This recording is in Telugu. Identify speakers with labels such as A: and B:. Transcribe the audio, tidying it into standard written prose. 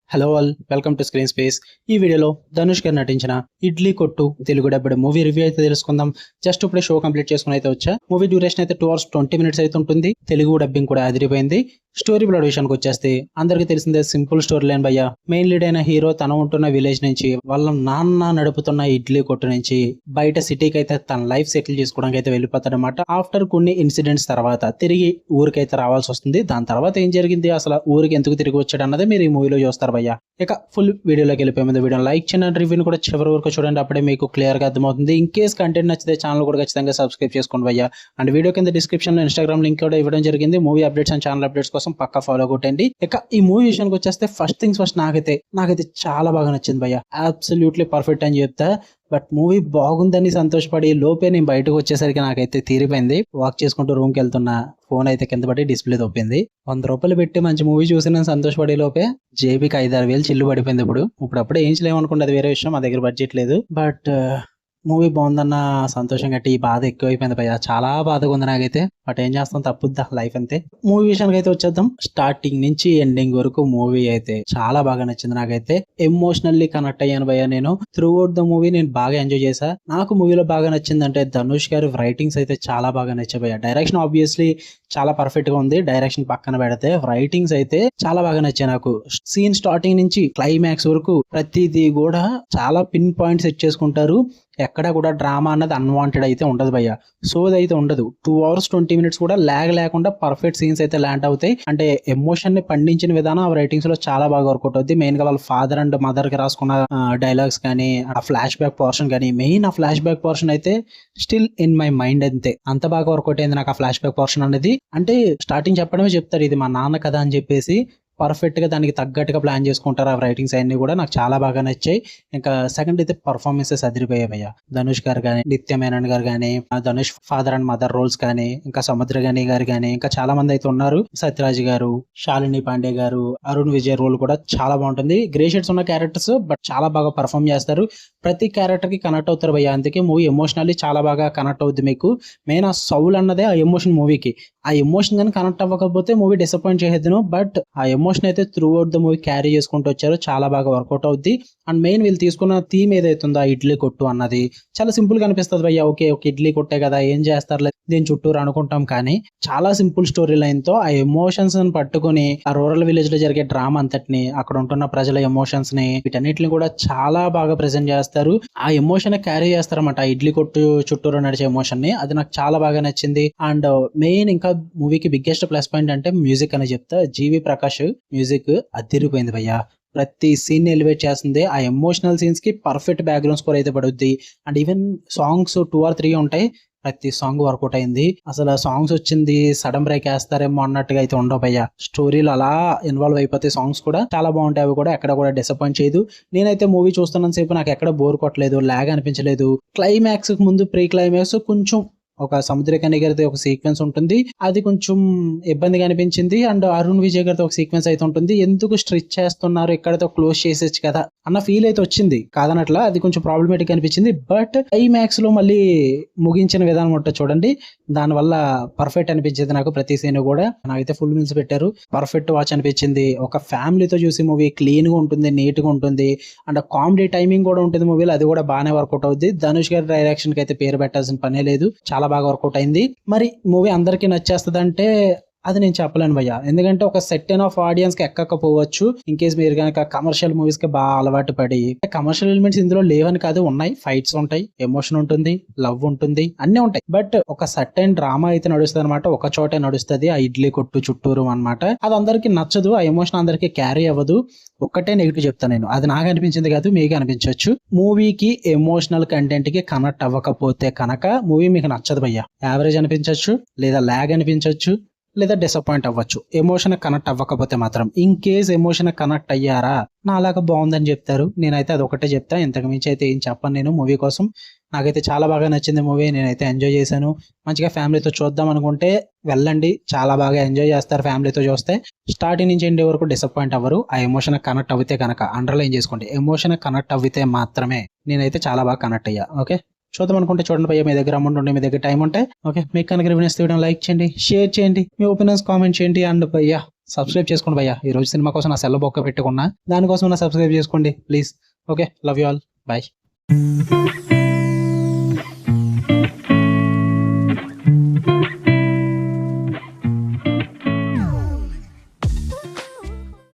A: Hello all, welcome to screen space. ఈ వీడియోలో ధనుష్ గారు నటించిన ఇడ్లీ కొట్టు తెలుగు డబ్బుడ్ మూవీ రివ్యూ అయితే తెలుసుకుందాం. జస్ట్ ఇప్పుడే షో కంప్లీట్ చేసుకుని అయితే వచ్చా. మూవీ డ్యూరేషన్ అయితే 2 hours 20 minutes అయితే ఉంటుంది. తెలుగు డబ్బింగ్ కూడా అదిరిపోయింది. స్టోరీ ప్లాట్ విషయానికి వచ్చేస్తే అందరికీ తెలిసిందే, సింపుల్ స్టోరీ లైన్ భయ్య. మెయిన్ లీడ్ అయిన హీరో తన ఉంటున్న విలేజ్ నుంచి వాళ్ళ నాన్న నడుపుతున్న ఇడ్లీ కొట్టు నుంచి బయట సిటీకి అయితే తన లైఫ్ సెటిల్ చేసుకోవడానికి అయితే వెళ్ళిపోతాడనమాట. ఆఫ్టర్ కొన్ని ఇన్సిడెంట్స్ తర్వాత తిరిగి ఊరికైతే రావాల్సి వస్తుంది. దాని తర్వాత ఏం జరిగింది, అసలు ఊరికి ఎందుకు తిరిగి వచ్చాడు అన్నది మీరు ఈ మూవీలో చూస్తారు భయ్య. ఇక ఫుల్ వీడియోలోకి వెళ్ళిపోయే ముందు వీడియో లైక్ చేయండి, రివ్యూని కూడా చివరి వరకు చూడండి. అప్పుడే మీకు క్లియర్ గా అర్థమవుతుంది. ఇన్ కేస్ కంటెంట్ నచ్చితే ఛానల్ కూడా ఖచ్చితంగా సబ్స్క్రైబ్ చేసుకోండి భయ్య. అండ్ వీడియో కింద డిస్క్రిప్షన్ లో ఇన్స్టాగ్రామ్ లింక్ కూడా ఇవ్వడం జరిగింది. Movie updates and channel updates కోసం పక్కా ఫాలో కొట్టండి. ఇక ఈ మూవీ విషయానికి వచ్చేస్తే ఫస్ట్ థింగ్స్ ఫస్ట్, నాకైతే చాలా బాగా నచ్చింది భయ్య. అబ్సల్యూట్లీ పర్ఫెక్ట్ అని చెప్తా. బట్ మూవీ బాగుందని సంతోషపడి లోపే నేను బయటకు వచ్చేసరికి నాకైతే తీరిపోయింది. వాక్ చేసుకుంటూ రూమ్ కి వెళ్తున్నా, ఫోన్ అయితే కింద పడి డిస్ప్లే తప్పింది. 100 రూపాయలు పెట్టి మంచి మూవీ చూసి నేను సంతోషపడే లోపే జేబీకి 5-6 వేలు చిల్లు పడిపోయింది. ఇప్పుడప్పుడే ఏం చేయలేమనుకుంటే అది వేరే విషయం, మా దగ్గర బడ్జెట్ లేదు. బట్ మూవీ బాగుందన్న సంతోషం గట్టి ఈ బాధ ఎక్కువైపోయింది భయ్య. చాలా బాధగా ఉంది నాకైతే. బట్ ఏం చేస్తాం, తప్పుద్దా, లైఫ్ అంతే. మూవీ విషయానికి అయితే వచ్చేద్దాం. స్టార్టింగ్ నుంచి ఎండింగ్ వరకు మూవీ అయితే చాలా బాగా నచ్చింది నాకైతే. ఎమోషనల్లీ కనెక్ట్ అయ్యాను భయ్య నేను. త్రూ అవుట్ ద మూవీ నేను బాగా ఎంజాయ్ చేశా. నాకు మూవీలో బాగా నచ్చింది అంటే ధనుష్ గారి రైటింగ్స్ అయితే చాలా బాగా నచ్చాయి భయ్య. డైరెక్షన్ ఆబ్వియస్లీ చాలా పర్ఫెక్ట్ గా ఉంది. డైరెక్షన్ పక్కన పెడితే రైటింగ్స్ అయితే చాలా బాగా నచ్చాయి నాకు. సీన్ స్టార్టింగ్ నుంచి క్లైమాక్స్ వరకు ప్రతిదీ కూడా చాలా పిన్ పాయింట్ సెట్ చేసుకుంటారు. ఎక్కడ కూడా డ్రామా అన్నది అన్వాంటెడ్ అయితే ఉండదు భయ్య. సోది అయితే ఉండదు. 2 hours 20 minutes కూడా ల్యాగ్ లేకుండా పర్ఫెక్ట్ సీన్స్ అయితే ల్యాండ్ అవుతాయి. అంటే ఎమోషన్ ని పండించిన విధానం ఆ రైటింగ్స్ లో చాలా బాగా వర్కౌట్ అవుతుంది. మెయిన్ గా వాళ్ళ ఫాదర్ అండ్ మదర్ కి రాసుకున్న డైలాగ్స్ కానీ, ఆ ఫ్లాష్ బ్యాక్ పోర్షన్ కానీ, మెయిన్ ఆ ఫ్లాష్ బ్యాక్ పోర్షన్ అయితే స్టిల్ ఇన్ మై మైండ్ అంతే. అంత బాగా వర్కౌట్ అయింది నాకు ఆ ఫ్లాష్ బ్యాక్ పోర్షన్ అనేది. అంటే స్టార్టింగ్ చెప్పడమే చెప్తారు ఇది మా నాన్న కథ అని చెప్పేసి పర్ఫెక్ట్ గా దానికి తగ్గట్టుగా ప్లాన్ చేసుకుంటారు. ఆ రైటింగ్స్ అన్ని కూడా నాకు చాలా బాగా నచ్చాయి. ఇంకా సెకండ్ అయితే పర్ఫార్మెన్సెస్ అదిరిపోయాయి. ధనుష్ గారు కానీ, నిత్య మేనన్ గారు కానీ, Dhanush father and mother roles కానీ, ఇంకా సముద్రగని గారు కానీ, ఇంకా చాలా మంది అయితే ఉన్నారు. సత్యరాజ్ గారు, శాలిని పాండే గారు, అరుణ్ విజయ్ రోల్ కూడా చాలా బాగుంటుంది. గ్రే షేడ్స్ ఉన్న క్యారెక్టర్స్ బట్ చాలా బాగా పర్ఫామ్ చేస్తారు. ప్రతి క్యారెక్టర్ కి కనెక్ట్ అవుతారు భయ్య. అందుకే మూవీ ఎమోషనల్లీ చాలా బాగా కనెక్ట్ అవుద్ది మీకు. మెయిన్ ఆ సౌల్ అన్నదే ఆ ఎమోషన్ మూవీకి. ఆ ఎమోషన్ కానీ కనెక్ట్ అవ్వకపోతే మూవీ డిసప్పాయింట్ చేసేద్దును. బట్ ఆ ఎమోషన్ అయితే through out the movie carry చేసుకుంటూ వచ్చారు. చాలా బాగా వర్కౌట్ అవుద్ది. అండ్ మెయిన్ వీళ్ళు తీసుకున్న థీమ్ ఏదైతుందో ఆ ఇడ్లీ కొట్టు అన్నది చాలా సింపుల్ గా అనిపిస్తుంది భయ్య. ఓకే, ఒక ఇడ్లీ కొట్టే కదా, ఏం చేస్తారు దీని చుట్టూరు అనుకుంటాం. కానీ చాలా సింపుల్ స్టోరీ లైన్ తో ఆ ఎమోషన్స్ పట్టుకుని ఆ రూరల్ విలేజ్ లో జరిగే డ్రామా అంతటిని, అక్కడ ఉంటున్న ప్రజల ఎమోషన్స్ ని, వీటన్నిటిని కూడా చాలా బాగా ప్రెజెంట్ చేస్తారు. ఆ ఎమోషన్ క్యారీ చేస్తారన్నమాట. ఆ ఇడ్లీ కొట్టు చుట్టూరు నడిచే ఎమోషన్ ని. అది నాకు చాలా బాగా నచ్చింది. అండ్ మెయిన్ ఇంకా మూవీకి బిగ్గెస్ట్ ప్లస్ పాయింట్ అంటే మ్యూజిక్ అని చెప్తా. జీవి ప్రకాష్ మ్యూజిక్ అదిరిపోయింది భయ్య. ప్రతి సీన్ ఎలివేట్ చేస్తుంది. ఆ ఎమోషనల్ సీన్స్ కి పర్ఫెక్ట్ బ్యాక్గ్రౌండ్ స్కోర్ అయితే పడుద్ది. అండ్ ఈవెన్ సాంగ్స్ 2 or 3 ఉంటాయి. ప్రతి సాంగ్ వర్కౌట్ అయింది. అసలు ఆ సాంగ్స్ వచ్చింది సడన్ బ్రేక్ వేస్తారేమో అన్నట్టుగా అయితే ఉండవు భయ్య. స్టోరీలు అలా ఇన్వాల్వ్ అయిపోతే సాంగ్స్ కూడా చాలా బాగుంటాయి. అవి కూడా ఎక్కడ కూడా డిసప్పాయింట్ చేయదు. నేనైతే మూవీ చూస్తున్నంత సేపు నాకు ఎక్కడ బోర్ కొట్టలేదు, లాగ్ అనిపించలేదు. క్లైమాక్స్ ముందు ప్రీ క్లైమాక్స్ కొంచెం ఒక సముద్రకని గారితో ఒక సీక్వెన్స్ ఉంటుంది, అది కొంచెం ఇబ్బందిగా అనిపించింది. అండ్ అరుణ్ విజయ్ గారితో ఒక సీక్వెన్స్ అయితే ఉంటుంది. ఎందుకు స్ట్రెచ్ చేస్తున్నారు, ఇక్కడతో క్లోజ్ చేసేచ్చు కదా అన్న ఫీల్ అయితే వచ్చింది. కాదనట్లా, అది కొంచెం ప్రాబ్లమేటిక్ అనిపించింది. బట్ క్లైమాక్స్ లో మళ్ళీ ముగించిన విధానం ఉంటుంది చూడండి, దానివల్ల పర్ఫెక్ట్ అనిపించింది నాకు. ప్రతి సీన్ కూడా నాకైతే ఫుల్ మీల్స్ పెట్టారు. పర్ఫెక్ట్ వాచ్ అనిపించింది. ఒక ఫ్యామిలీతో చూసి మూవీ క్లీన్ గా ఉంటుంది, నీట్ గా ఉంటుంది. అండ్ కామెడీ టైమింగ్ కూడా ఉంటుంది మూవీలో, అది కూడా బాగానే వర్కౌట్ అవుద్ది. ధనుష్ గారి డైరెక్షన్ కి అయితే పేరు పెట్టాల్సిన పనే లేదు. చాలా బాగా వర్కౌట్ అయింది. మరి మూవీ అందరికీ నచ్చేస్తుంది అంటే అది నేను చెప్పలేను భయ్య. ఎందుకంటే ఒక సెట్ ఆఫ్ ఆడియన్స్ కి ఎక్కకపోవచ్చు. ఇన్ కేస్ మీరు కనుక కమర్షియల్ మూవీస్ కి బాగా అలవాటు పడి, కమర్షియల్ ఎలిమెంట్స్ ఇందులో లేవని కాదు, ఉన్నాయి. ఫైట్స్ ఉంటాయి, ఎమోషన్ ఉంటుంది, లవ్ ఉంటుంది, అన్ని ఉంటాయి. బట్ ఒక సర్టెన్ డ్రామా అయితే నడుస్తుంది అనమాట. ఒక చోటే నడుస్తుంది, ఆ ఇడ్లీ కొట్టు చుట్టూరు అనమాట. అది అందరికి నచ్చదు, ఆ ఎమోషన్ అందరికి క్యారీ అవ్వదు. ఒక్కటే నెగిటివ్ చెప్తాను నేను, అది నాకు అనిపించింది కాదు, మీకు అనిపించవచ్చు. మూవీకి ఎమోషనల్ కంటెంట్ కి కనెక్ట్ అవ్వకపోతే కనుక మూవీ మీకు నచ్చదు భయ్య. యావరేజ్ అనిపించవచ్చు, లేదా లాగ్ అనిపించవచ్చు, లేదా డిసప్పాయింట్ అవ్వచ్చు. ఎమోషన్ కనెక్ట్ అవ్వకపోతే మాత్రం. ఇన్ కేస్ ఎమోషన్ కనెక్ట్ అయ్యారా, నా అలాగా బాగుందని చెప్తారు. నేనైతే అది ఒకటే చెప్తా, ఇంతకు మించి అయితే ఏం చెప్పను నేను మూవీ కోసం. నాకైతే చాలా బాగా నచ్చింది మూవీ. నేనైతే ఎంజాయ్ చేశాను. మంచిగా ఫ్యామిలీతో చూద్దాం అనుకుంటే వెళ్ళండి, చాలా బాగా ఎంజాయ్ చేస్తారు ఫ్యామిలీతో చూస్తే. స్టార్టింగ్ నుంచి ఎండ్ వరకు డిసప్పాయింట్ అవ్వరు. ఆ ఎమోషన్ కనెక్ట్ అవితే కనుక అండర్లైన్ చేసుకోండి, ఎమోషన్ కనెక్ట్ అవితే మాత్రమే. నేనైతే చాలా బాగా కనెక్ట్ అయ్యా. ఓకే, చూద్దాం అనుకుంటే చూడండి భయ్య. మీ దగ్గర అమౌంట్ ఉంటే, మీ దగ్గర టైం ఉంటే, ఓకే, మీకు కనుక రివ్యూస్ తీయడం లైక్ చేయండి, షేర్ చేయండి, మీ ఒపీనియన్స్ కామెంట్ చేయండి. అండ్ భయ్య సబ్స్క్రైబ్ చేసుకోండి భయ్యా. ఈ రోజు సినిమా కోసం నా సెల్ల బొక్క పెట్టుకున్నా, దానికోసం నా సబ్స్క్రైబ్ చేసుకోండి please. Okay, love you all, bye.